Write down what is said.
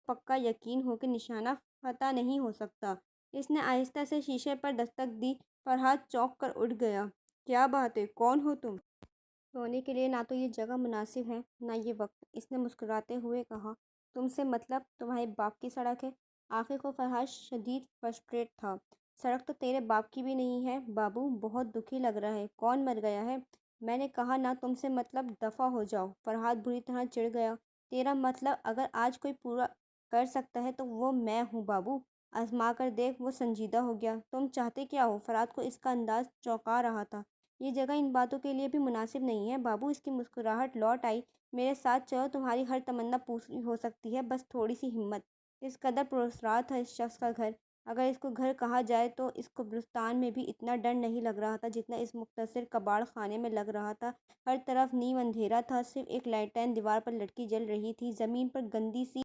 पक्का यकीन हो कि निशाना पता नहीं हो सकता। इसने आहिस्ता से शीशे पर दस्तक दी। फरहाद चौंक कर उठ गया। क्या बात है, कौन हो तुम? सोने के लिए ना तो ये जगह मुनासिब है, ना ये वक्त, इसने मुस्कुराते हुए कहा। तुमसे मतलब तुम्हारे बाप की सड़क है? आखिर को फरहाद शदीद फ्रस्ट्रेट था। सड़क तो तेरे बाप की भी नहीं है बाबू, बहुत दुखी लग रहा है। कौन मर गया है? मैंने कहा ना तुमसे मतलब, दफा हो जाओ। फरहाद बुरी तरह चिढ़ गया। तेरा मतलब अगर आज कोई पूरा कर सकता है तो वो मैं हूँ बाबू। आजमा कर देख। वो संजीदा हो गया। तुम चाहते क्या हो? फरहाद को इसका अंदाज चौंका रहा था। ये जगह इन बातों के लिए भी मुनासिब नहीं है बाबू। इसकी मुस्कुराहट लौट आई। मेरे साथ चलो, तुम्हारी हर तमन्ना पूरी हो सकती है, बस थोड़ी सी हिम्मत। इस कदर पुरस्कार था इस शख्स का घर। अगर इसको घर कहा जाए तो इस कब्रिस्तान में भी इतना डर नहीं लग रहा था जितना इस मुख्तसर कबाड़ खाने में लग रहा था। हर तरफ नीम अंधेरा था। सिर्फ एक लालटेन दीवार पर लटकी जल रही थी। जमीन पर गंदी सी